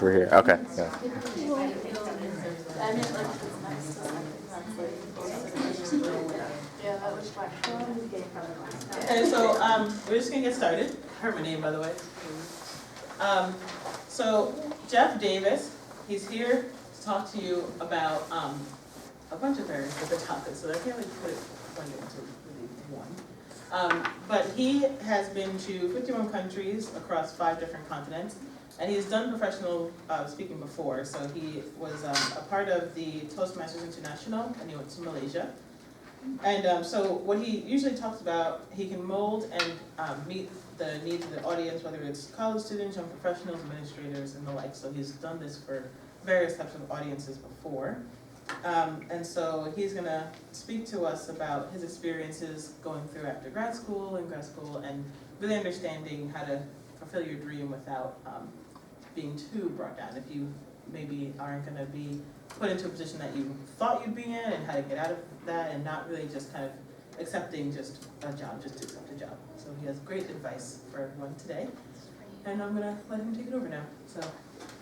we're here. Okay. Yeah. Okay, so we're just gonna get started. I heard my name, by the way. So Jeff Davis, he's here to talk to you about a bunch of very different topics. So I can't really put it into really one. But he has been to 51 countries across 5 different continents, and he's done professional speaking before. So he was a part of the Toastmasters International, and he went to Malaysia. And so what he usually talks about, he can mold and meet the needs of the audience, whether it's college students, young professionals, administrators, and the like. So he's done this for various types of audiences before. And so he's going to speak to us about his experiences going through after grad school and really understanding how to fulfill your dream without being too brought down. If you maybe aren't going to be put into a position that you thought you'd be in, and how to get out of that, and not really just kind of accepting just a job, just to accept a job. So he has great advice for everyone today, and I'm going to let him take it over now. So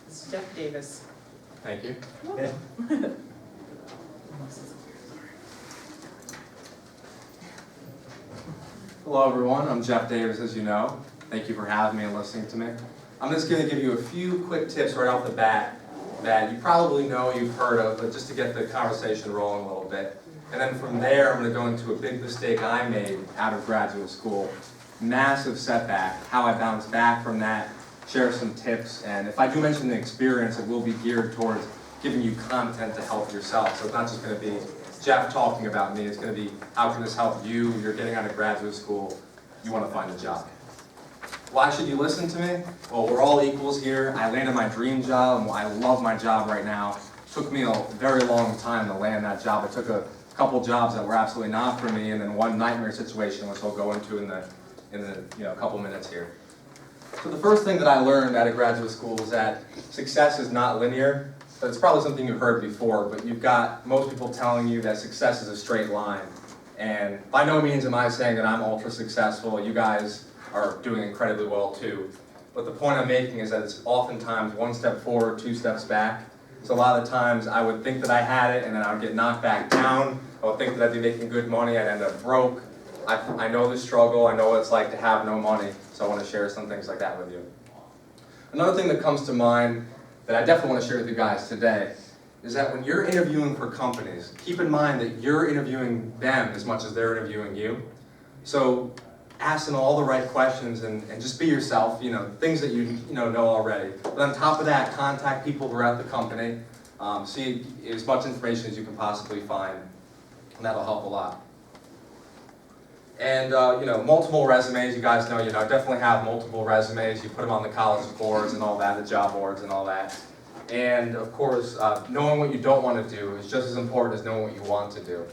this is Jeff Davis. Thank you. Welcome. Hello everyone, I'm Jeff Davis, as you know. Thank you for having me and listening to me. I'm just going to give you a few quick tips right off the bat that you probably know, you've heard of, but just to get the conversation rolling a little bit. And then from there, I'm going to go into a big mistake I made out of graduate school. Massive setback, how I bounced back from that, share some tips, and if I do mention the experience, it will be geared towards giving you content to help yourself. So it's not just going to be Jeff talking about me, it's going to be how can this help you, you're getting out of graduate school, you want to find a job. Why should you listen to me? Well, we're all equals here. I landed my dream job, and I love my job right now. It took me a very long time to land that job. I took a couple jobs that were absolutely not for me, and then one nightmare situation, which I'll go into in the couple minutes here. So the first thing that I learned out of graduate school was that success is not linear. So it's probably something you've heard before, but you've got most people telling you that success is a straight line. And by no means am I saying that I'm ultra successful. You guys are doing incredibly well too. But the point I'm making is that it's oftentimes one step forward, 2 steps back. So a lot of the times I would think that I had it and then I would get knocked back down. I would think that I'd be making good money, I'd end up broke. I know the struggle, I know what it's like to have no money, so I want to share some things like that with you. Another thing that comes to mind that I definitely want to share with you guys today is that when you're interviewing for companies, keep in mind that you're interviewing them as much as they're interviewing you. So ask them all the right questions and just be yourself, things that you know already. But on top of that, contact people who are at the company, see as much information as you can possibly find, and that'll help a lot. And multiple resumes, you guys know, definitely have multiple resumes. You put them on the college boards and all that, the job boards and all that. And of course, knowing what you don't want to do is just as important as knowing what you want to do.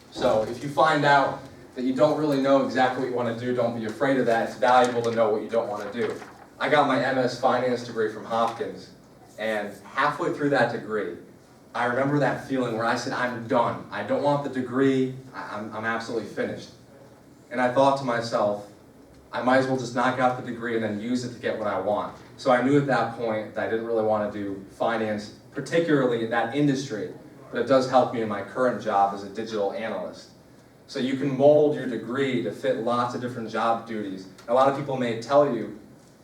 So if you find out that you don't really know exactly what you want to do, don't be afraid of that. It's valuable to know what you don't want to do. I got my MS Finance degree from Hopkins, and halfway through that degree, I remember that feeling where I said, I'm done. I don't want the degree. I'm absolutely finished. And I thought to myself, I might as well just knock out the degree and then use it to get what I want. So I knew at that point that I didn't really want to do finance, particularly in that industry, but it does help me in my current job as a digital analyst. So you can mold your degree to fit lots of different job duties. A lot of people may tell you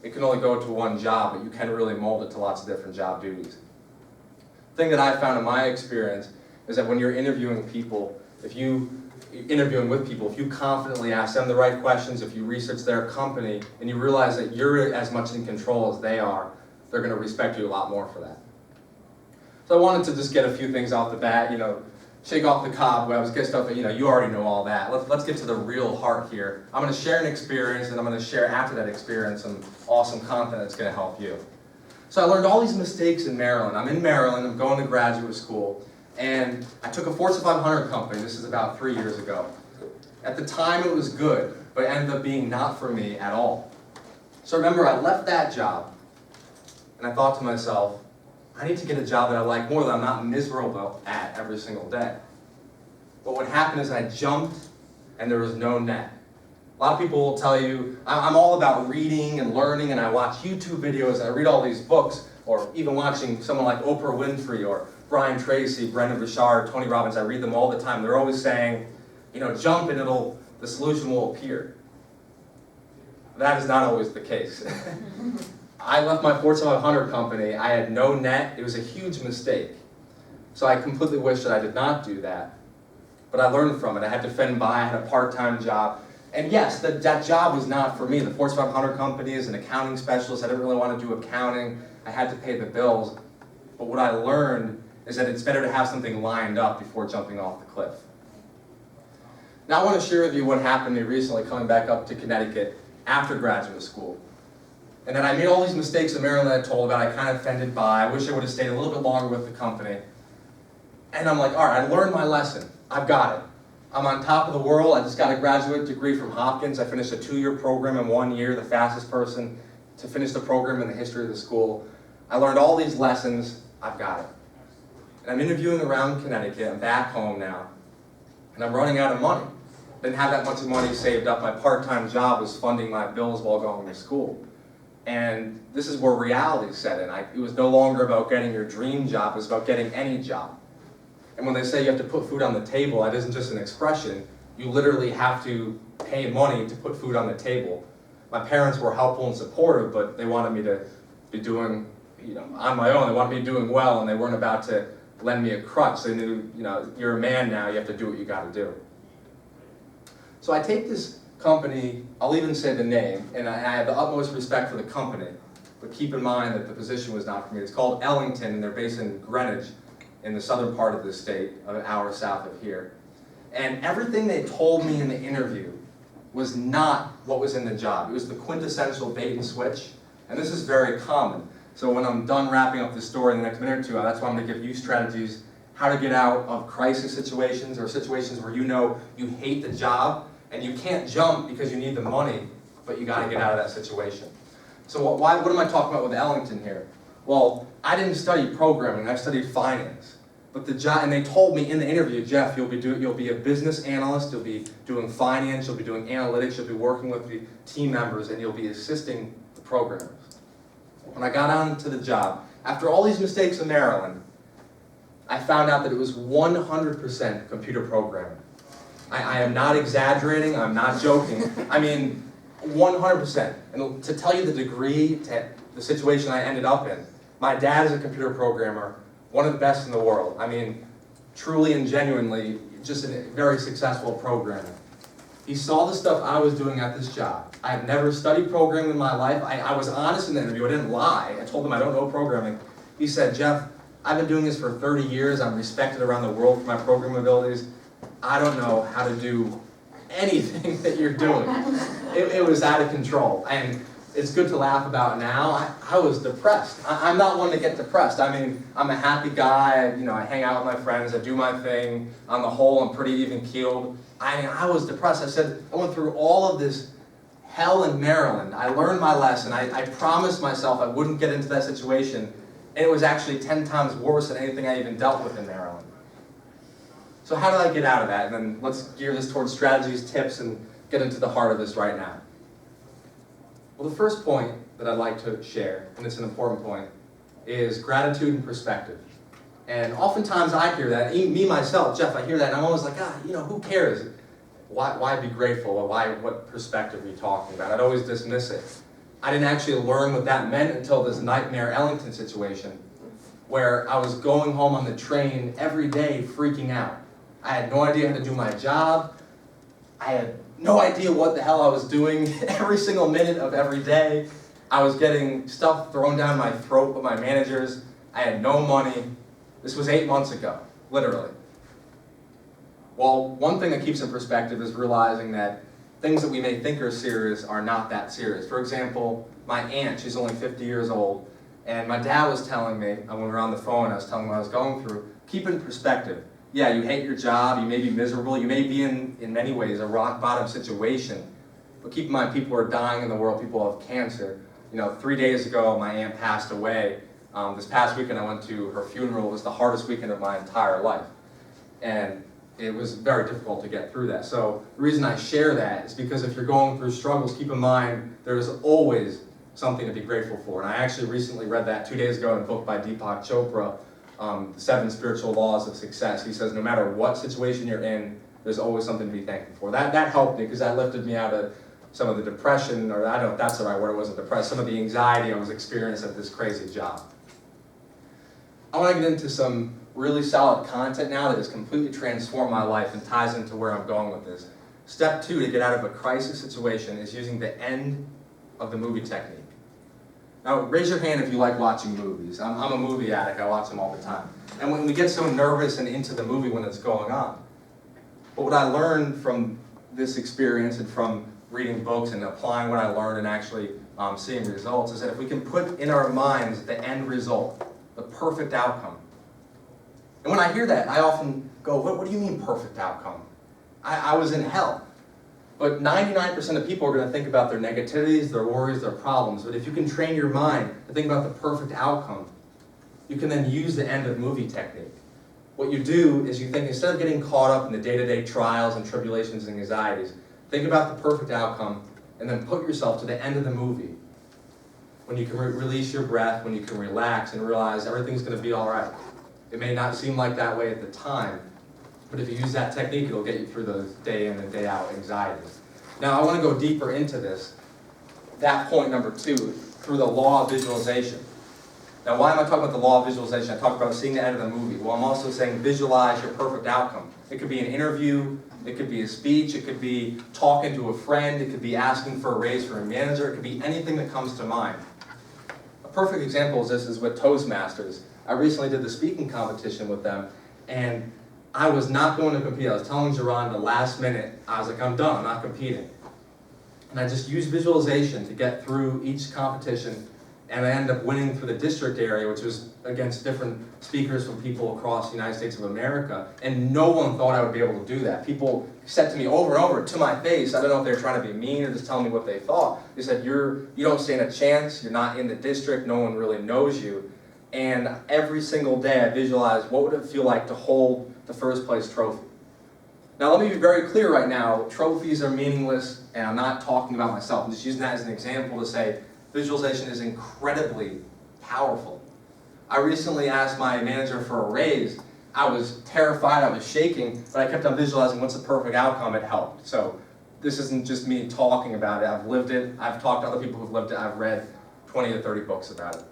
it can only go to one job, but you can really mold it to lots of different job duties. The thing that I found in my experience is that when you're interviewing people, if you confidently ask them the right questions, if you research their company, and you realize that you're as much in control as they are, they're going to respect you a lot more for that. So I wanted to just get a few things off the bat, shake off the cobwebs, get stuff that, you already know all that. Let's get to the real heart here. I'm going to share an experience, and I'm going to share after that experience some awesome content that's going to help you. So I learned all these mistakes in Maryland. I'm in Maryland, I'm going to graduate school, and I took a Fortune 500 company. This is about 3 years ago. At the time it was good, but it ended up being not for me at all. So remember, I left that job, and I thought to myself, I need to get a job that I like more, that I'm not miserable at every single day. But what happened is I jumped and there was no net. A lot of people will tell you, I'm all about reading and learning and I watch YouTube videos and I read all these books, or even watching someone like Oprah Winfrey or Brian Tracy, Brendan Burchard, Tony Robbins, I read them all the time. They're always saying, you know, jump and the solution will appear. That is not always the case. I left my Fortune 500 company. I had no net. It was a huge mistake. So I completely wish that I did not do that. But I learned from it. I had to fend by. I had a part-time job. And yes, that job was not for me. The Fortune 500 company is an accounting specialist. I didn't really want to do accounting. I had to pay the bills. But what I learned is that it's better to have something lined up before jumping off the cliff. Now I want to share with you what happened to me recently coming back up to Connecticut after graduate school. And then I made all these mistakes in Maryland that I told about. I kind of fended by. I wish I would have stayed a little bit longer with the company. And I'm like, all right, I learned my lesson. I've got it. I'm on top of the world. I just got a graduate degree from Hopkins. I finished a 2-year program in 1 year, the fastest person to finish the program in the history of the school. I learned all these lessons. I've got it. And I'm interviewing around Connecticut. I'm back home now. And I'm running out of money. Didn't have that much money saved up. My part-time job was funding my bills while going to school. And this is where reality set in. It was no longer about getting your dream job. It was about getting any job. And when they say you have to put food on the table, that isn't just an expression. You literally have to pay money to put food on the table. My parents were helpful and supportive, but they wanted me to be doing, on my own. They wanted me doing well, and they weren't about to lend me a crutch. They knew, you're a man now. You have to do what you got to do. So I take this company, I'll even say the name, and I have the utmost respect for the company, but keep in mind that the position was not for me. It's called Ellington, and they're based in Greenwich, in the southern part of the state, an hour south of here. And everything they told me in the interview was not what was in the job. It was the quintessential bait and switch, and this is very common. So when I'm done wrapping up the story in the next minute or two, that's why I'm going to give you strategies how to get out of crisis situations or situations where you hate the job and you can't jump because you need the money, but you got to get out of that situation. So what am I talking about with Ellington here? Well, I didn't study programming, I studied finance. But the job, and they told me in the interview, Jeff, you'll be a business analyst, you'll be doing finance, you'll be doing analytics, you'll be working with the team members, and you'll be assisting the programmers. When I got onto the job, after all these mistakes in Maryland, I found out that it was 100% computer programming. I am not exaggerating, I'm not joking. I mean, 100%. And to tell you the degree, the situation I ended up in, my dad is a computer programmer, one of the best in the world. I mean, truly and genuinely, just a very successful programmer. He saw the stuff I was doing at this job. I have never studied programming in my life. I was honest in the interview, I didn't lie. I told him I don't know programming. He said, Jeff, I've been doing this for 30 years. I'm respected around the world for my programming abilities. I don't know how to do anything that you're doing. It was out of control. And it's good to laugh about now. I was depressed. I'm not one to get depressed. I mean, I'm a happy guy. I hang out with my friends. I do my thing. On the whole, I'm pretty even-keeled. I was depressed. I said, I went through all of this hell in Maryland. I learned my lesson. I promised myself I wouldn't get into that situation. And it was actually 10 times worse than anything I even dealt with in Maryland. So how did I get out of that? And then let's gear this towards strategies, tips, and get into the heart of this right now. Well, the first point that I'd like to share, and it's an important point, is gratitude and perspective. And oftentimes I hear that, me myself, Jeff, I hear that, and I'm always like, who cares? Why be grateful? Or what perspective are you talking about? I'd always dismiss it. I didn't actually learn what that meant until this nightmare Ellington situation, where I was going home on the train every day freaking out. I had no idea how to do my job. I had no idea what the hell I was doing every single minute of every day. I was getting stuff thrown down my throat by my managers. I had no money. This was 8 months ago, literally. Well, one thing that keeps in perspective is realizing that things that we may think are serious are not that serious. For example, my aunt, she's only 50 years old, and my dad was telling me, when we were on the phone, I was telling him what I was going through, keep in perspective. Yeah, you hate your job, you may be miserable, you may be in many ways a rock bottom situation, but keep in mind people are dying in the world, people have cancer. 3 days ago my aunt passed away. This past weekend I went to her funeral. It was the hardest weekend of my entire life. And it was very difficult to get through that. So the reason I share that is because if you're going through struggles, keep in mind there's always something to be grateful for. And I actually recently read that 2 days ago in a book by Deepak Chopra, The 7 Spiritual Laws of Success. He says no matter what situation you're in, there's always something to be thankful for. That helped me because that lifted me out of some of the depression, or I don't know if that's the right word, it wasn't depressed, some of the anxiety I was experiencing at this crazy job. I want to get into some really solid content now that has completely transformed my life and ties into where I'm going with this. Step 2 to get out of a crisis situation is using the end of the movie technique. Now, raise your hand if you like watching movies. I'm a movie addict, I watch them all the time. And when we get so nervous and into the movie when it's going on, but what I learned from this experience and from reading books and applying what I learned and actually seeing results is that if we can put in our minds the end result, the perfect outcome. And when I hear that, I often go, what do you mean perfect outcome? I was in hell. But 99% of people are going to think about their negativities, their worries, their problems. But if you can train your mind to think about the perfect outcome, you can then use the end of movie technique. What you do is you think, instead of getting caught up in the day-to-day trials and tribulations and anxieties, think about the perfect outcome and then put yourself to the end of the movie. When you can release your breath, when you can relax and realize everything's going to be all right. It may not seem like that way at the time, but if you use that technique, it'll get you through those day in and day out anxieties. Now, I want to go deeper into this. That point number 2, through the law of visualization. Now, why am I talking about the law of visualization? I talked about seeing the end of the movie. Well, I'm also saying visualize your perfect outcome. It could be an interview, it could be a speech, it could be talking to a friend, it could be asking for a raise for a manager, it could be anything that comes to mind. A perfect example of this is with Toastmasters. I recently did the speaking competition with them, and I was not going to compete. I was telling Jerron the last minute, I was like, I'm done, I'm not competing. And I just used visualization to get through each competition, and I ended up winning for the district area, which was against different speakers from people across the United States of America, and no one thought I would be able to do that. People said to me over and over, to my face, I don't know if they were trying to be mean or just telling me what they thought. They said, you don't stand a chance, you're not in the district, no one really knows you. And every single day I visualized what would it feel like to hold the first place trophy. Now let me be very clear right now, trophies are meaningless, and I'm not talking about myself. I'm just using that as an example to say visualization is incredibly powerful. I recently asked my manager for a raise. I was terrified, I was shaking, but I kept on visualizing what's the perfect outcome. It helped. So this isn't just me talking about it, I've lived it, I've talked to other people who've lived it, I've read 20 to 30 books about it.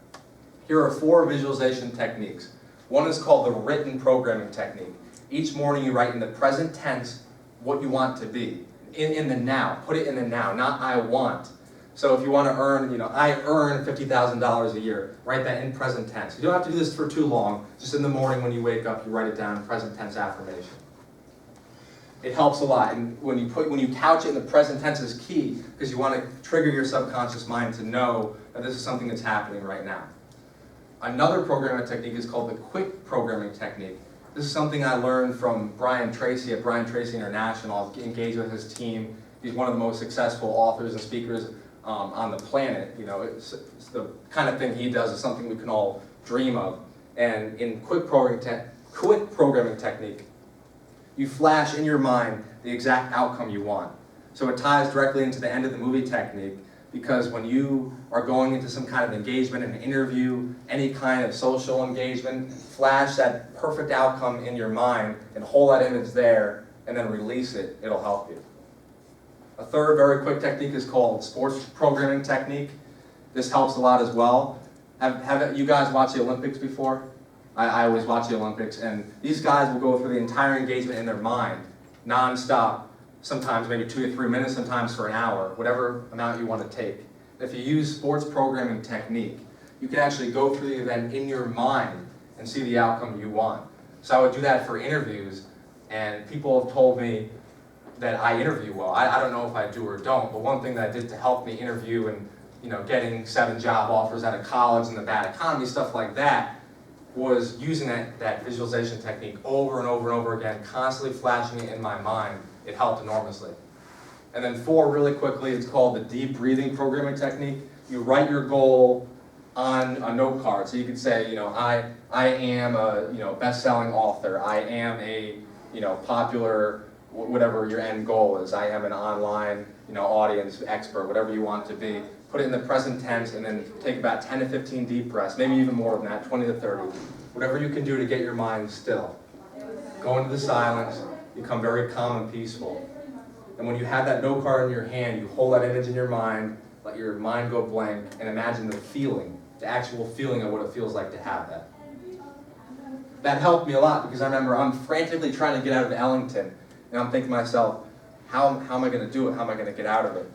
Here are 4 visualization techniques. One is called the written programming technique. Each morning you write in the present tense what you want to be, in the now. Put it in the now, not I want. So if you want to earn, I earn $50,000 a year, write that in present tense. You don't have to do this for too long. Just in the morning when you wake up, you write it down, present tense affirmation. It helps a lot, and when you couch it in the present tense is key, because you want to trigger your subconscious mind to know that this is something that's happening right now. Another programming technique is called the quick programming technique. This is something I learned from Brian Tracy at Brian Tracy International. I've engaged with his team. He's one of the most successful authors and speakers on the planet. It's the kind of thing he does is something we can all dream of. And in quick programming technique, you flash in your mind the exact outcome you want. So it ties directly into the end of the movie technique, because when you are going into some kind of engagement, an interview, any kind of social engagement, flash that perfect outcome in your mind and hold that image there and then release it, it'll help you. A third very quick technique is called sports programming technique. This helps a lot as well. Have you guys watched the Olympics before? I always watch the Olympics, and these guys will go through the entire engagement in their mind, non-stop, sometimes maybe 2 to 3 minutes, sometimes for an hour, whatever amount you want to take. If you use sports programming technique, you can actually go through the event in your mind and see the outcome you want. So I would do that for interviews, and people have told me that I interview well. I don't know if I do or don't, but one thing that I did to help me interview and getting 7 job offers out of college and the bad economy, stuff like that, was using that visualization technique over and over and over again, constantly flashing it in my mind. It helped enormously. And then 4, really quickly, it's called the deep breathing programming technique. You write your goal on a note card. So you could say, I am a best-selling author. I am a popular, whatever your end goal is. I am an online audience expert, whatever you want to be. put it in the present tense, and then take about 10 to 15 deep breaths, maybe even more than that, 20 to 30. Whatever you can do to get your mind still. Go into the silence, become very calm and peaceful. And when you have that note card in your hand, you hold that image in your mind, let your mind go blank, and imagine the feeling, the actual feeling of what it feels like to have that. That helped me a lot because I remember I'm frantically trying to get out of Ellington, and I'm thinking to myself, how am I going to do it? How am I going to get out of it?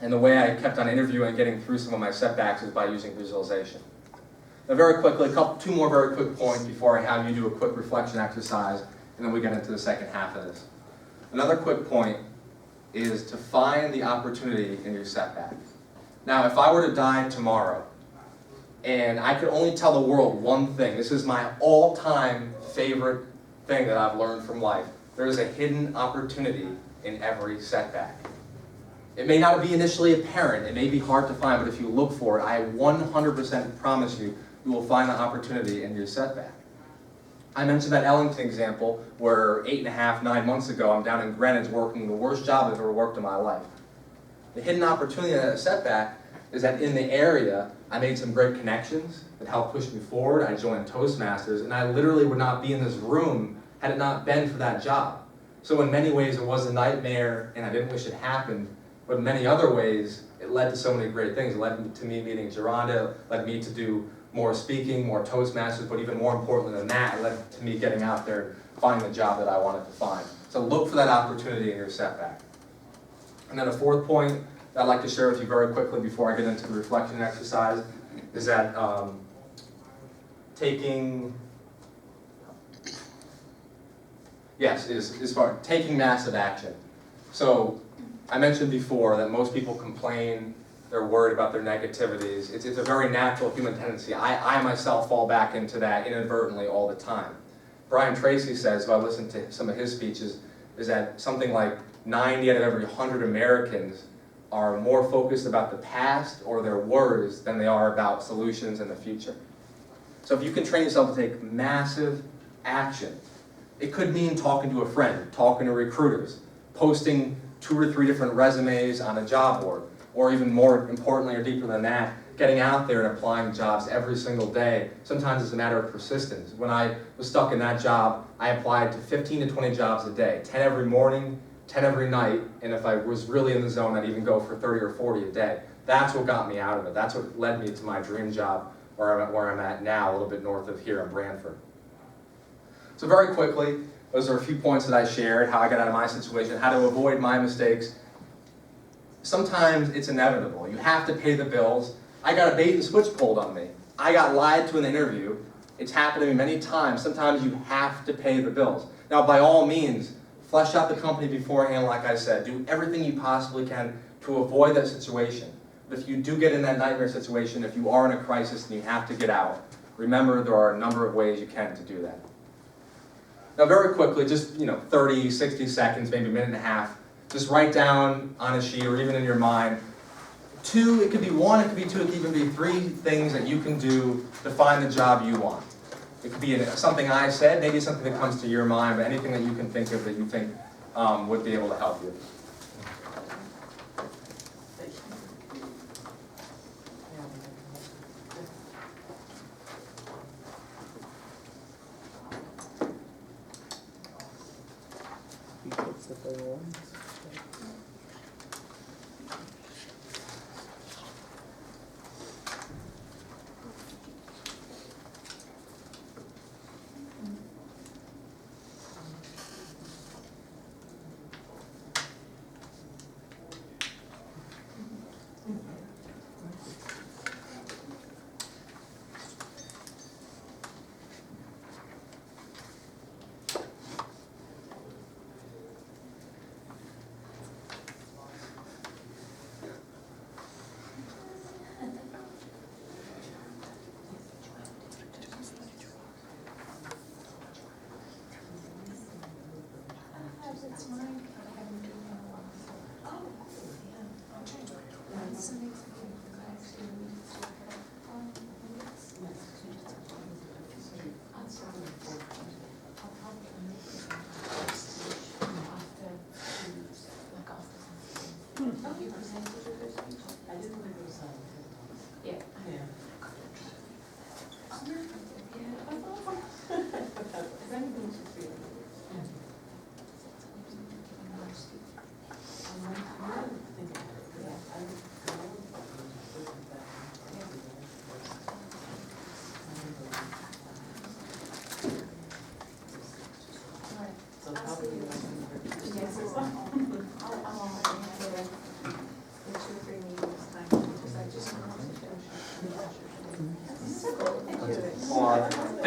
And the way I kept on interviewing and getting through some of my setbacks is by using visualization. Now very quickly, two more very quick points before I have you do a quick reflection exercise, and then we get into the second half of this. Another quick point is to find the opportunity in your setback. Now, if I were to die tomorrow, and I could only tell the world one thing, this is my all-time favorite thing that I've learned from life. There is a hidden opportunity in every setback. It may not be initially apparent, it may be hard to find, but if you look for it, I 100% promise you, you will find the opportunity in your setback. I mentioned that Ellington example where 8.5, 9 months ago, I'm down in Greenwich working the worst job I've ever worked in my life. The hidden opportunity in that setback is that in the area, I made some great connections that helped push me forward. I joined Toastmasters, and I literally would not be in this room had it not been for that job. So in many ways, it was a nightmare, and I didn't wish it happened. But in many other ways, it led to so many great things. It led to me meeting Geronda, it led me to do more speaking, more Toastmasters, but even more importantly than that, it led to me getting out there and finding the job that I wanted to find. So look for that opportunity in your setback. And then a fourth point that I'd like to share with you very quickly before I get into the reflection exercise is that taking massive action. So I mentioned before that most people complain, they're worried about their negativities. It's a very natural human tendency. I myself fall back into that inadvertently all the time. Brian Tracy says, if I listen to some of his speeches, is that something like 90 out of every 100 Americans are more focused about the past or their worries than they are about solutions in the future. So if you can train yourself to take massive action, it could mean talking to a friend, talking to recruiters, posting 2 or 3 different resumes on a job board, or even more importantly or deeper than that, getting out there and applying jobs every single day. Sometimes it's a matter of persistence. When I was stuck in that job, I applied to 15 to 20 jobs a day, 10 every morning, 10 every night, and if I was really in the zone, I'd even go for 30 or 40 a day. That's what got me out of it. That's what led me to my dream job where I'm at now, a little bit north of here in Brantford. So very quickly, those are a few points that I shared, how I got out of my situation, how to avoid my mistakes. Sometimes it's inevitable. You have to pay the bills. I got a bait and switch pulled on me. I got lied to in the interview. It's happened to me many times. Sometimes you have to pay the bills. Now, by all means, flesh out the company beforehand, like I said. Do everything you possibly can to avoid that situation. But if you do get in that nightmare situation, if you are in a crisis and you have to get out, remember there are a number of ways you can to do that. Now very quickly, just 30, 60 seconds, maybe a minute and a half, just write down on a sheet or even in your mind, 2, it could be 1, it could be 2, it could even be 3 things that you can do to find the job you want. It could be something I said, maybe something that comes to your mind, but anything that you can think of that you think would be able to help you.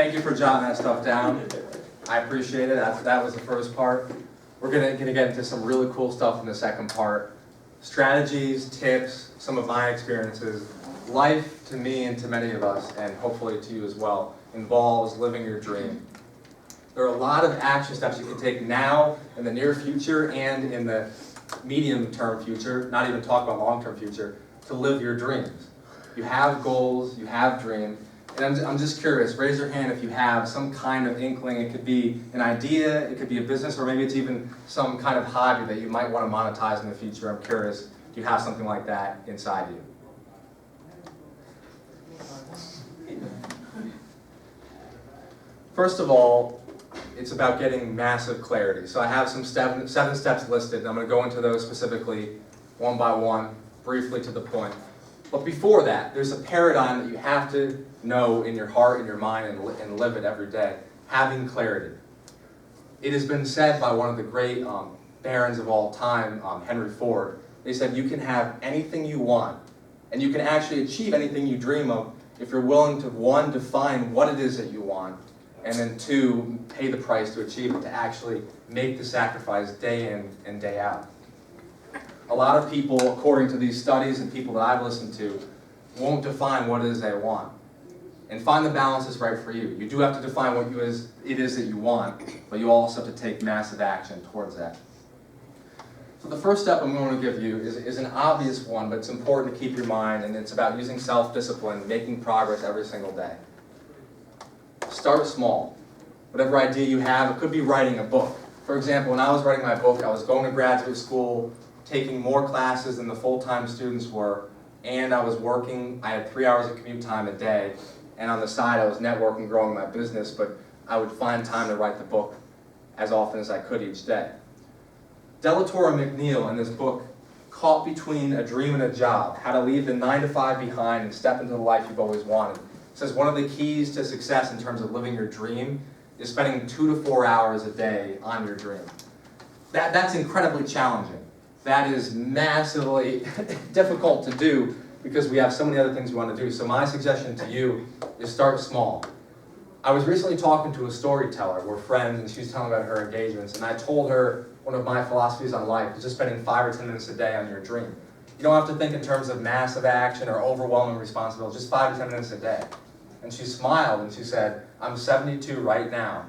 Thank you for jotting that stuff down. I appreciate it. That was the first part. We're gonna get into some really cool stuff in the second part. Strategies, tips, some of my experiences. Life, to me and to many of us, and hopefully to you as well, involves living your dream. There are a lot of action steps you can take now, in the near future, and in the medium-term future, not even talk about long-term future, to live your dreams. You have goals, you have dreams, and I'm just curious, raise your hand if you have some kind of inkling. It could be an idea, it could be a business, or maybe it's even some kind of hobby that you might want to monetize in the future. I'm curious, do you have something like that inside you? First of all, it's about getting massive clarity. So I have some seven steps listed, and I'm going to go into those specifically one by one, briefly to the point. But before that, there's a paradigm that you have to know in your heart, in your mind, and live it every day. Having clarity. It has been said by one of the great barons of all time, Henry Ford. They said you can have anything you want, and you can actually achieve anything you dream of if you're willing to, one, define what it is that you want, and then two, pay the price to achieve it, to actually make the sacrifice day in and day out. A lot of people, according to these studies and people that I've listened to, won't define what it is they want. And find the balance is right for you. You do have to define what it is that you want, but you also have to take massive action towards that. So the first step I'm going to give you is an obvious one, but it's important to keep your mind, and it's about using self-discipline, making progress every single day. Start small. Whatever idea you have, it could be writing a book. For example, when I was writing my book, I was going to graduate school, taking more classes than the full-time students were, and I was working. I had 3 hours of commute time a day, and on the side I was networking, growing my business, but I would find time to write the book as often as I could each day. Delatorre McNeil, in this book, Caught Between a Dream and a Job, How to Leave the 9-to-5 Behind and Step into the Life You've Always Wanted, says one of the keys to success in terms of living your dream is spending 2 to 4 hours a day on your dream. That's incredibly challenging. That is massively difficult to do because we have so many other things we want to do. So my suggestion to you is start small. I was recently talking to a storyteller. We're friends, and she was telling about her engagements, and I told her one of my philosophies on life is just spending 5 or 10 minutes a day on your dream. You don't have to think in terms of massive action or overwhelming responsibility, just 5 to 10 minutes a day. And she smiled and she said, I'm 72 right now.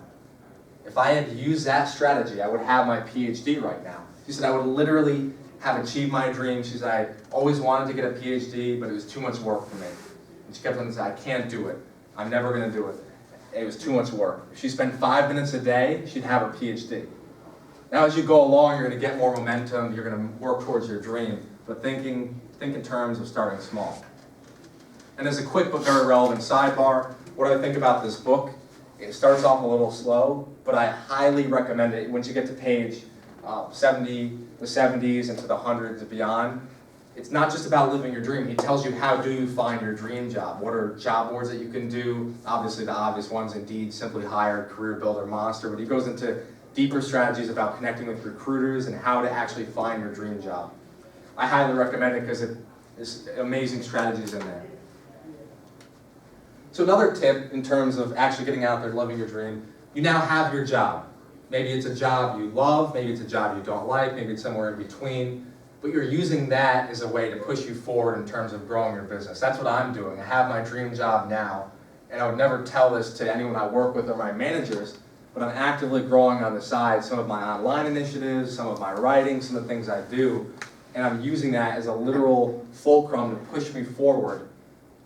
If I had used that strategy, I would have my PhD right now. She said, I would literally have achieved my dream. She said, I always wanted to get a PhD, but it was too much work for me. And she kept on saying, I can't do it. I'm never going to do it. It was too much work. If she spent 5 minutes a day, she'd have her PhD. Now as you go along, you're going to get more momentum. You're going to work towards your dream. But think in terms of starting small. And as a quick but very relevant sidebar, what I think about this book, it starts off a little slow, but I highly recommend it. Once you get to page 70, the 70s, into the hundreds and beyond, it's not just about living your dream. He tells you how do you find your dream job. What are job boards that you can do? Obviously the obvious ones, Indeed, Simply Hired, Career Builder, Monster, but he goes into deeper strategies about connecting with recruiters and how to actually find your dream job. I highly recommend it because there's amazing strategies in there. So another tip in terms of actually getting out there and living your dream, you now have your job. Maybe it's a job you love, maybe it's a job you don't like, maybe it's somewhere in between, but you're using that as a way to push you forward in terms of growing your business. That's what I'm doing. I have my dream job now, and I would never tell this to anyone I work with or my managers, but I'm actively growing on the side some of my online initiatives, some of my writing, some of the things I do, and I'm using that as a literal fulcrum to push me forward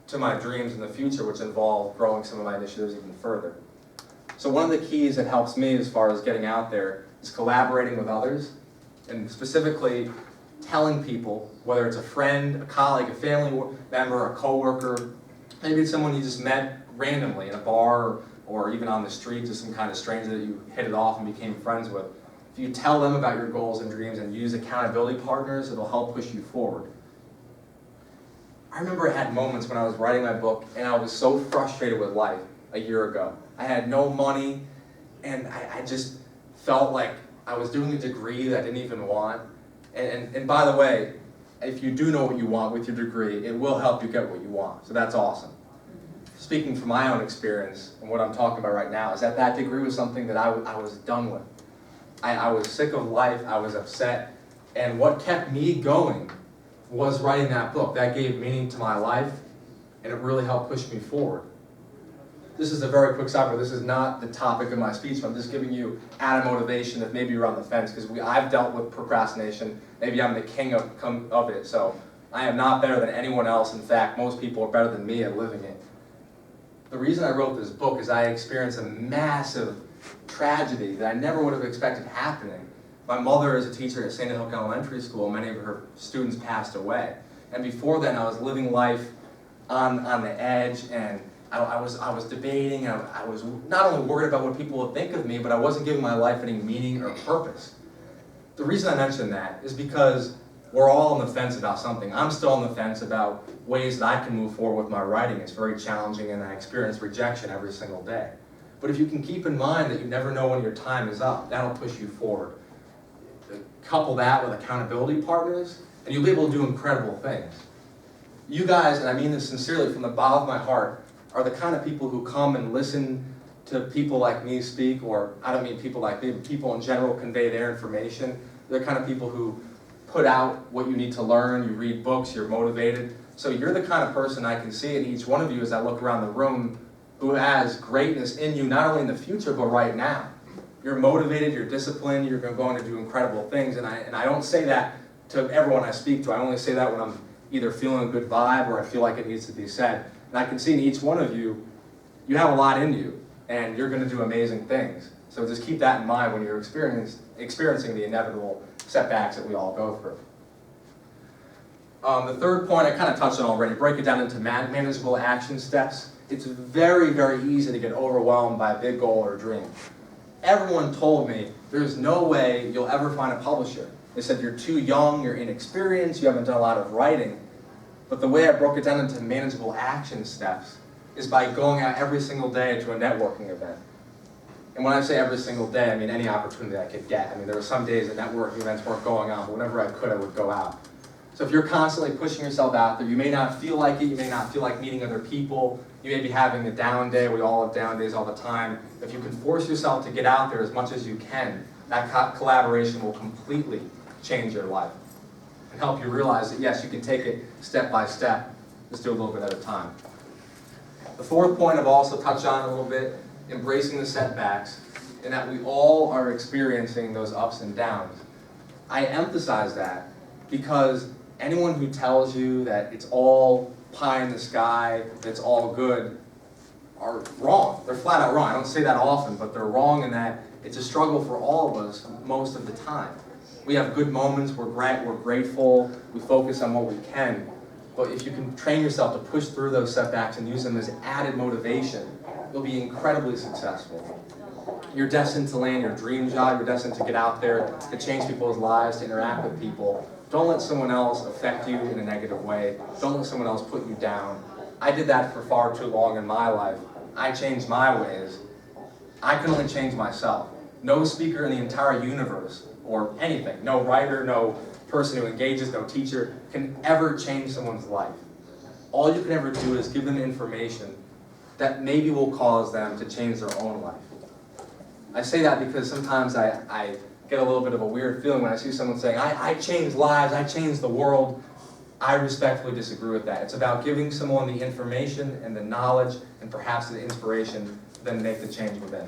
to my dreams in the future, which involve growing some of my initiatives even further. So one of the keys that helps me as far as getting out there is collaborating with others, and specifically telling people, whether it's a friend, a colleague, a family member, a coworker, maybe it's someone you just met randomly in a bar or even on the street, just some kind of stranger that you hit it off and became friends with. If you tell them about your goals and dreams and use accountability partners, it'll help push you forward. I remember I had moments when I was writing my book and I was so frustrated with life a year ago. I had no money and I just felt like I was doing a degree that I didn't even want. And by the way, if you do know what you want with your degree, it will help you get what you want. So that's awesome. speaking from my own experience and what I'm talking about right now, is that degree was something that I was done with. I was sick of life, I was upset, and what kept me going was writing that book. That gave meaning to my life, and it really helped push me forward. This is a very quick sidebar. This is not the topic of my speech, but I'm just giving you added motivation if maybe you're on the fence, because I've dealt with procrastination. Maybe I'm the king of it, so I am not better than anyone else. In fact, most people are better than me at living it. The reason I wrote this book is I experienced a massive tragedy that I never would have expected happening. My mother is a teacher at St. Hook Elementary School. Many of her students passed away. And before then, I was living life on the edge, and I was debating. I was not only worried about what people would think of me, but I wasn't giving my life any meaning or purpose. The reason I mention that is because we're all on the fence about something. I'm still on the fence about ways that I can move forward with my writing. It's very challenging, and I experience rejection every single day. But if you can keep in mind that you never know when your time is up, that'll push you forward. Couple that with accountability partners, and you'll be able to do incredible things. You guys, and I mean this sincerely from the bottom of my heart, are the kind of people who come and listen to people like me speak, or I don't mean people like me, but people in general convey their information. They're the kind of people who put out what you need to learn, you read books, you're motivated. So you're the kind of person I can see in each one of you as I look around the room who has greatness in you, not only in the future, but right now. You're motivated, you're disciplined, you're going to do incredible things, and I don't say that to everyone I speak to. I only say that when I'm either feeling a good vibe or I feel like it needs to be said. And I can see in each one of you, you have a lot in you, and you're going to do amazing things. So just keep that in mind when you're experiencing the inevitable setbacks that we all go through. The third point I kind of touched on already, break it down into manageable action steps. It's very, very easy to get overwhelmed by a big goal or dream. Everyone told me there's no way you'll ever find a publisher. They said you're too young, you're inexperienced, you haven't done a lot of writing. But the way I broke it down into manageable action steps is by going out every single day to a networking event. And when I say every single day, I mean any opportunity I could get. I mean, there were some days that networking events weren't going on, but whenever I could, I would go out. So if you're constantly pushing yourself out there, you may not feel like it, you may not feel like meeting other people, you may be having a down day, we all have down days all the time. If you can force yourself to get out there as much as you can, that collaboration will completely change your life and help you realize that yes, you can take it step by step, just do a little bit at a time. The fourth point I've also touched on a little bit, embracing the setbacks, and that we all are experiencing those ups and downs. I emphasize that because anyone who tells you that it's all pie in the sky, that it's all good, are wrong. They're flat out wrong. I don't say that often, but they're wrong in that it's a struggle for all of us most of the time. We have good moments, we're grateful, we focus on what we can, but if you can train yourself to push through those setbacks and use them as added motivation, you'll be incredibly successful. You're destined to land your dream job, you're destined to get out there, to change people's lives, to interact with people. Don't let someone else affect you in a negative way. Don't let someone else put you down. I did that for far too long in my life. I changed my ways. I can only change myself. No speaker in the entire universe, or anything, no writer, no person who engages, no teacher, can ever change someone's life. All you can ever do is give them information that maybe will cause them to change their own life. I say that because sometimes I get a little bit of a weird feeling when I see someone saying, I change lives, I change the world. I respectfully disagree with that. It's about giving someone the information and the knowledge and perhaps the inspiration to then make the change within.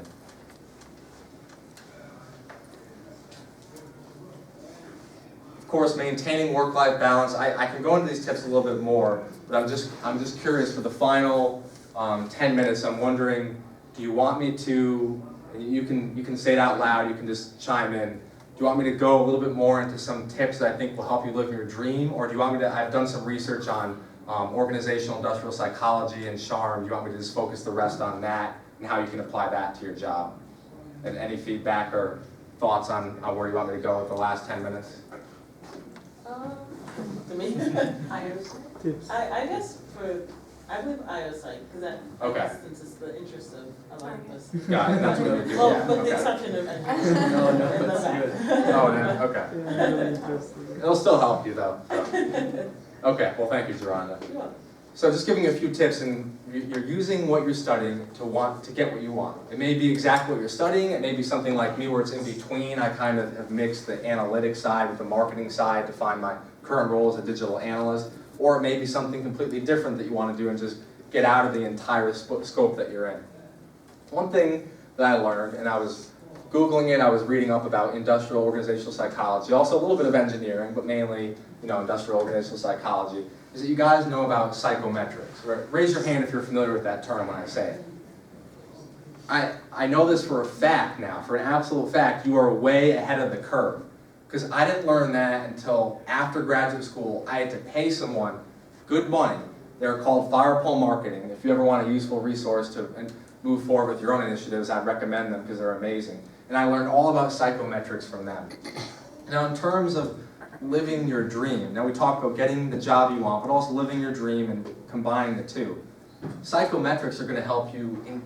Of course, maintaining work-life balance. I can go into these tips a little bit more, but I'm just curious for the final 10 minutes. I'm wondering, do you want me to? You can say it out loud. You can just chime in. Do you want me to go a little bit more into some tips that I think will help you live your dream, or do you want me to? I've done some research on organizational industrial psychology and charm. Do you want me to just focus the rest on that and how you can apply that to your job? And any feedback or thoughts on where you want me to go with the last 10 minutes? To me, I guess I believe IOPsych, because that, Okay. since it's the interest of a lot of us. Got it, that's what we do, Well, yeah, with the okay. exception of. No, that's good. Oh, no, okay. Yeah, really interesting. It'll still help you though. So. Okay, well thank you, Geronda. You're welcome. So just giving you a few tips, and you're using what you're studying to get what you want. It may be exactly what you're studying, it may be something like me where it's in between. I kind of have mixed the analytics side with the marketing side to find my current role as a digital analyst, or it may be something completely different that you want to do and just get out of the entire scope that you're in. One thing that I learned, and I was Googling it, I was reading up about industrial organizational psychology, also a little bit of engineering, but mainly industrial organizational psychology, is that you guys know about psychometrics. Right? Raise your hand if you're familiar with that term when I say it. I know this for a fact now, for an absolute fact, you are way ahead of the curve. Because I didn't learn that until after graduate school. I had to pay someone good money. They're called Firepole Marketing. If you ever want a useful resource to move forward with your own initiatives, I'd recommend them because they're amazing. And I learned all about psychometrics from them. Now in terms of living your dream, now we talked about getting the job you want, but also living your dream and combining the two. Psychometrics are going to help you in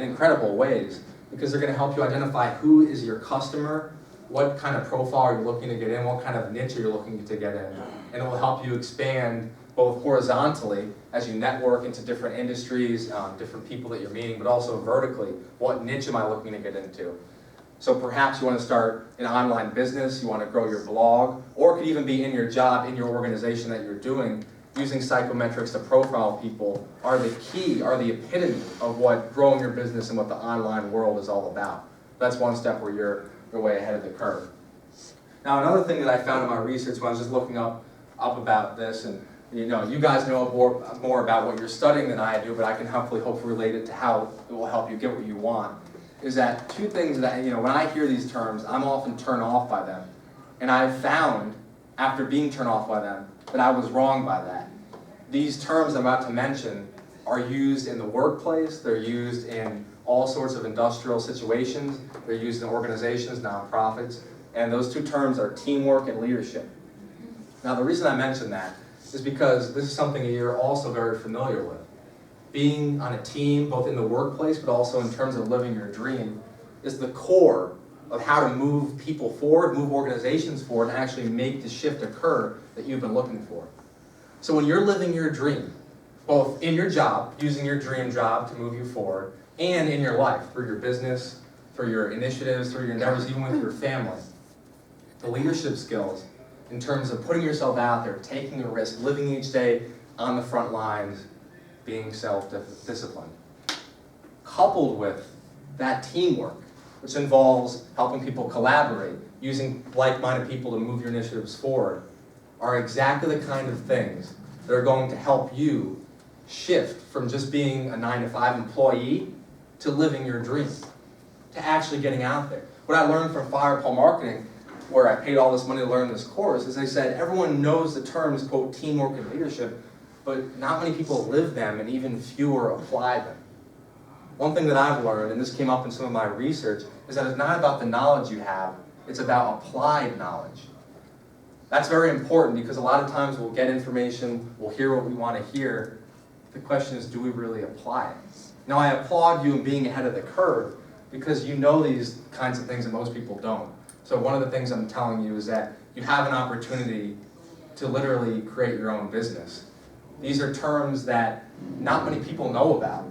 incredible ways, because they're going to help you identify who is your customer, what kind of profile you're looking to get in, what kind of niche you're looking to get in. And it will help you expand both horizontally as you network into different industries, different people that you're meeting, but also vertically, what niche am I looking to get into? So perhaps you want to start an online business, you want to grow your blog, or it could even be in your job, in your organization that you're doing. Using psychometrics to profile people are the key, are the epitome of what growing your business and what the online world is all about. That's one step where you're way ahead of the curve. Now another thing that I found in my research when I was just looking up about this, and you guys know more about what you're studying than I do, but I can hopefully relate it to how it will help you get what you want, is that two things that, when I hear these terms, I'm often turned off by them. And I've found, after being turned off by them, that I was wrong by that. These terms I'm about to mention are used in the workplace, they're used in all sorts of industrial situations, they're used in organizations, nonprofits, and those two terms are teamwork and leadership. Now the reason I mention that is because this is something that you're also very familiar with. Being on a team, both in the workplace, but also in terms of living your dream, is the core of how to move people forward, move organizations forward, and actually make the shift occur that you've been looking for. So when you're living your dream, both in your job, using your dream job to move you forward, and in your life, through your business, through your initiatives, through your endeavors, even with your family, the leadership skills, in terms of putting yourself out there, taking a risk, living each day on the front lines, being self-disciplined. Coupled with that teamwork, which involves helping people collaborate, using like-minded people to move your initiatives forward, are exactly the kind of things that are going to help you shift from just being a 9-to-5 employee to living your dream, to actually getting out there. What I learned from Firepole Marketing, where I paid all this money to learn this course, is they said everyone knows the terms, quote, teamwork and leadership, but not many people live them and even fewer apply them. One thing that I've learned, and this came up in some of my research, is that it's not about the knowledge you have, it's about applied knowledge. That's very important because a lot of times we'll get information, we'll hear what we want to hear. The question is, do we really apply it? Now I applaud you in being ahead of the curve because you know these kinds of things that most people don't. So one of the things I'm telling you is that you have an opportunity to literally create your own business. These are terms that not many people know about.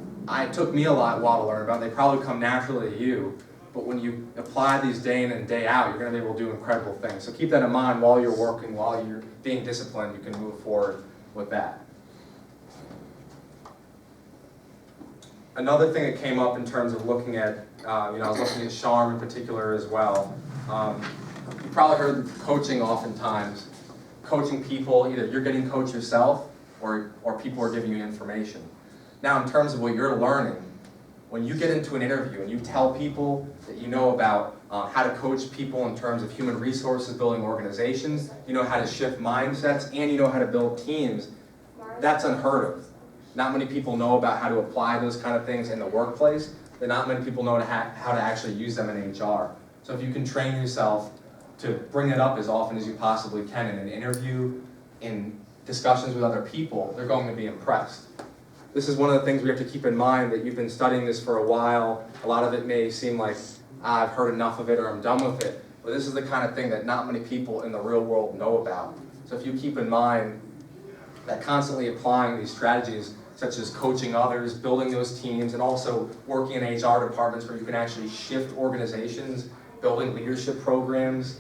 It took me a while to learn about. They probably come naturally to you, but when you apply these day in and day out, you're going to be able to do incredible things. So keep that in mind while you're working, while you're being disciplined, you can move forward with that. Another thing that came up in terms of looking at, I was looking at Charm in particular as well. You probably heard coaching oftentimes. Coaching people, either you're getting coached yourself or people are giving you information. Now in terms of what you're learning, when you get into an interview and you tell people that you know about how to coach people in terms of human resources, building organizations, you know how to shift mindsets, and you know how to build teams, that's unheard of. Not many people know about how to apply those kind of things in the workplace, but not many people know how to actually use them in HR. So if you can train yourself to bring it up as often as you possibly can in an interview, in discussions with other people, they're going to be impressed. This is one of the things we have to keep in mind, that you've been studying this for a while. A lot of it may seem like, I've heard enough of it or I'm done with it. But this is the kind of thing that not many people in the real world know about. So if you keep in mind that constantly applying these strategies such as coaching others, building those teams, and also working in HR departments where you can actually shift organizations, building leadership programs,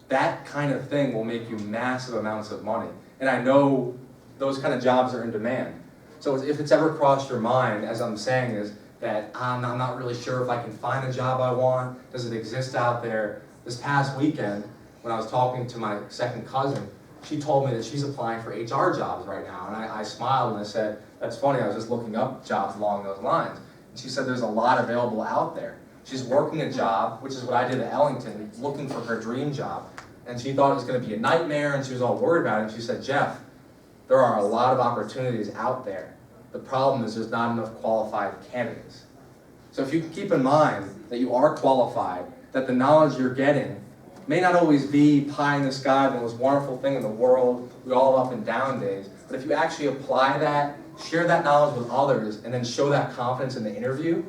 that kind of thing will make you massive amounts of money. And I know those kind of jobs are in demand. So if it's ever crossed your mind, as I'm saying, is that I'm not really sure if I can find a job I want, does it exist out there? This past weekend, when I was talking to my second cousin, she told me that she's applying for HR jobs right now. And I smiled and I said, that's funny, I was just looking up jobs along those lines. And she said there's a lot available out there. She's working a job, which is what I did at Ellington, looking for her dream job. And she thought it was going to be a nightmare and she was all worried about it. And she said, Jeff, there are a lot of opportunities out there. The problem is there's not enough qualified candidates. So if you can keep in mind that you are qualified, that the knowledge you're getting may not always be pie in the sky, the most wonderful thing in the world, we all up and down days, but if you actually apply that, share that knowledge with others, and then show that confidence in the interview,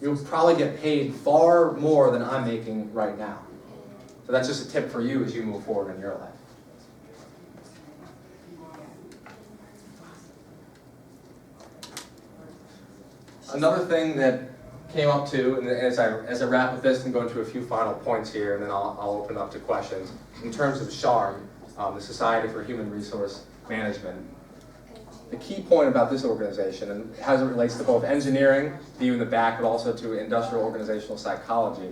you'll probably get paid far more than I'm making right now. So that's just a tip for you as you move forward in your life. Another thing that came up too, and as I wrap with this and go into a few final points here, and then I'll open up to questions. In terms of SHARM, the Society for Human Resource Management, the key point about this organization, and as it relates to both engineering, view in the back, but also to industrial organizational psychology,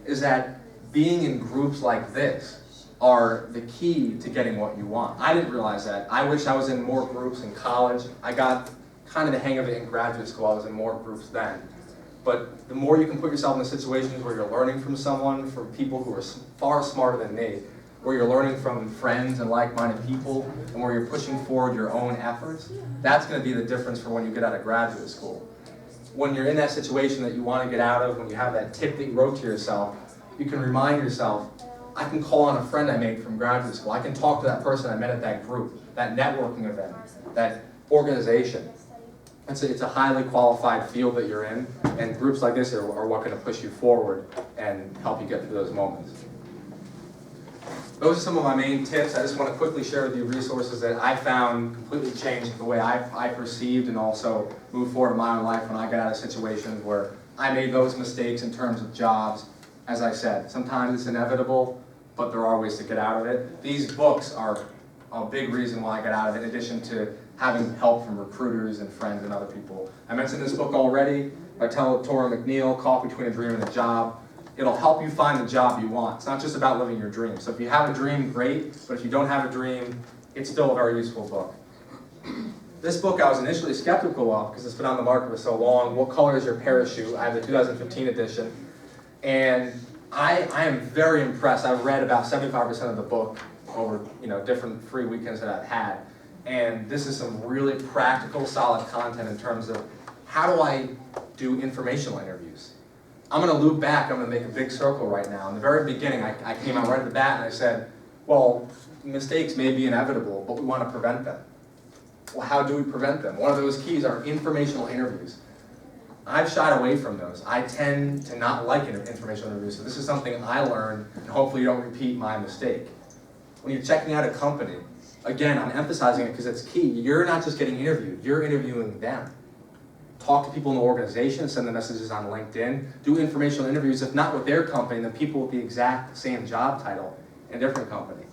is that being in groups like this are the key to getting what you want. I didn't realize that. I wish I was in more groups in college. I got kind of the hang of it in graduate school. I was in more groups then. But the more you can put yourself in situations where you're learning from someone, from people who are far smarter than me, where you're learning from friends and like-minded people, and where you're pushing forward your own efforts, that's going to be the difference for when you get out of graduate school. When you're in that situation that you want to get out of, when you have that tip that you wrote to yourself, you can remind yourself, I can call on a friend I made from graduate school. I can talk to that person I met at that group, that networking event, that organization. It's a highly qualified field that you're in, and groups like this are what going to push you forward and help you get through those moments. Those are some of my main tips. I just want to quickly share with you resources that I found completely changed the way I perceived and also moved forward in my own life when I got out of situations where I made those mistakes in terms of jobs. As I said, sometimes it's inevitable, but there are ways to get out of it. These books are a big reason why I got out of it, in addition to having help from recruiters and friends and other people. I mentioned this book already by Tora McNeil, Caught Between a Dream and a Job. It'll help you find the job you want. It's not just about living your dream. So if you have a dream, great, but if you don't have a dream, it's still a very useful book. This book I was initially skeptical of because it's been on the market for so long. What Color is Your Parachute? I have the 2015 edition. And I am very impressed. I've read about 75% of the book over different free weekends that I've had. And this is some really practical, solid content in terms of how do I do informational interviews. I'm going to loop back, I'm going to make a big circle right now. In the very beginning, I came out right at the bat and I said, well, mistakes may be inevitable, but we want to prevent them. Well, how do we prevent them? One of those keys are informational interviews. I've shied away from those. I tend to not like informational interviews, so this is something I learned, and hopefully you don't repeat my mistake. When you're checking out a company, again, I'm emphasizing it because it's key. You're not just getting interviewed, you're interviewing them. Talk to people in the organization, send them messages on LinkedIn, do informational interviews, if not with their company, then people with the exact same job title in a different company.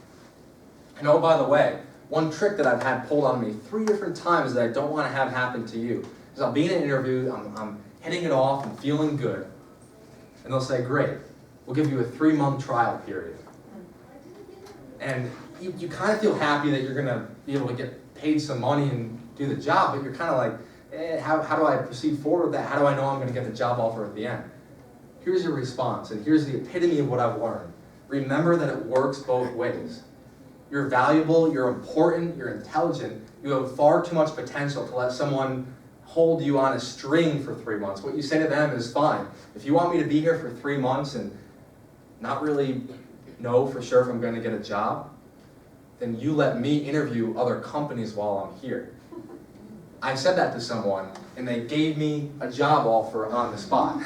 And oh, by the way, one trick that I've had pulled on me 3 different times that I don't want to have happen to you is I'll be in an interview, I'm hitting it off, I'm feeling good, and they'll say, great, we'll give you a 3-month trial period. And you kind of feel happy that you're going to be able to get paid some money and do the job, but you're kind of like, how do I proceed forward with that? How do I know I'm going to get the job offer at the end? Here's your response, and here's the epitome of what I've learned. Remember that it works both ways. You're valuable, you're important, you're intelligent, you have far too much potential to let someone hold you on a string for 3 months. What you say to them is fine. If you want me to be here for 3 months and not really know for sure if I'm going to get a job, then you let me interview other companies while I'm here. I said that to someone, and they gave me a job offer on the spot.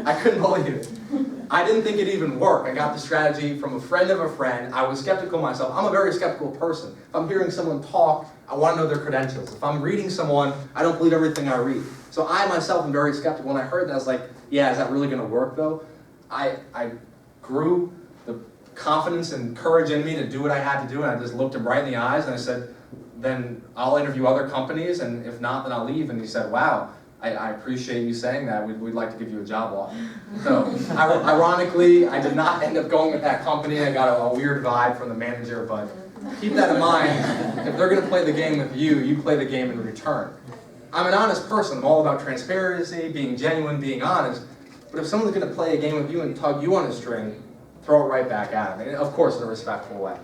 I couldn't believe it. I didn't think it'd even work. I got the strategy from a friend of a friend. I was skeptical myself. I'm a very skeptical person. If I'm hearing someone talk, I want to know their credentials. If I'm reading someone, I don't believe everything I read. So I myself am very skeptical. When I heard that, I was like, yeah, is that really going to work though? I grew the confidence and courage in me to do what I had to do, and I just looked him right in the eyes and I said, then I'll interview other companies, and if not, then I'll leave. And he said, wow, I appreciate you saying that. We'd like to give you a job offer. So, ironically, I did not end up going with that company. I got a weird vibe from the manager, but keep that in mind. If they're going to play the game with you, you play the game in return. I'm an honest person. I'm all about transparency, being genuine, being honest. But if someone's going to play a game with you and tug you on a string, throw it right back at them. Of course, in a respectful way.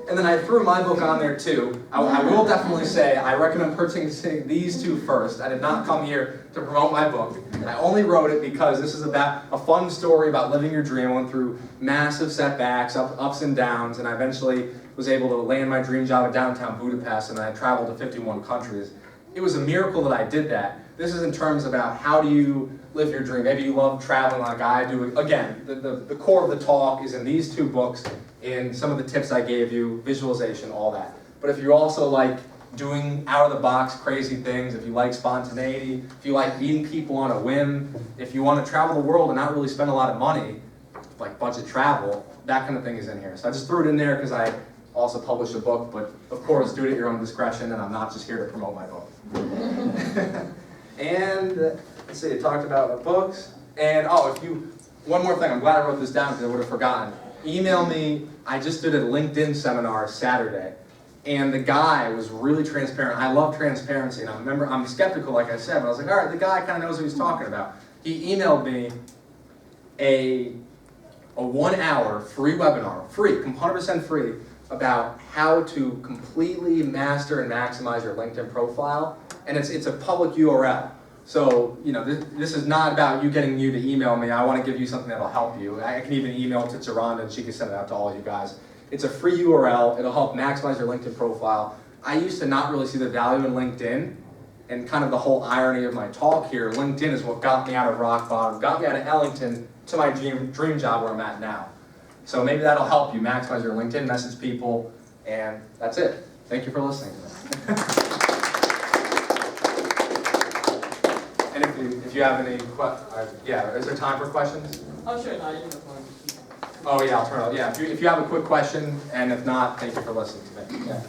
And then I threw my book on there too. I will definitely say I recommend purchasing these two first. I did not come here to promote my book. I only wrote it because this is about a fun story about living your dream. I went through massive setbacks, ups and downs, and I eventually was able to land my dream job at downtown Budapest, and I traveled to 51 countries. It was a miracle that I did that. This is in terms about how do you live your dream. Maybe you love traveling like I do. Again, the core of the talk is in these two books, in some of the tips I gave you, visualization, all that. But if you also like doing out-of-the-box crazy things, if you like spontaneity, if you like meeting people on a whim, if you want to travel the world and not really spend a lot of money, like budget travel, that kind of thing is in here. So I just threw it in there because I also published a book, but of course do it at your own discretion, and I'm not just here to promote my book. And let's see, I talked about books, and one more thing, I'm glad I wrote this down because I would have forgotten. Email me. I just did a LinkedIn seminar Saturday, and the guy was really transparent. I love transparency, and I'm skeptical, like I said, but I was like, all right, the guy kind of knows what he's talking about. He emailed me a 1-hour free webinar, free, 100% free, about how to completely master and maximize your LinkedIn profile, and it's a public URL. So, this is not about you getting you to email me. I want to give you something that'll help you. I can even email it to Geronda and she can send it out to all you guys. It's a free URL. It'll help maximize your LinkedIn profile. I used to not really see the value in LinkedIn, and kind of the whole irony of my talk here, LinkedIn is what got me out of rock bottom, got me out of Ellington to my dream job where I'm at now. So maybe that'll help you maximize your LinkedIn, message people, and that's it. Thank you for listening. And if you have any is there time for questions? Oh, sure, no, I didn't know if I wanted to keep it. Oh yeah, I'll turn it. Yeah, if you have a quick question, and if not, thank you for listening to me. Yeah.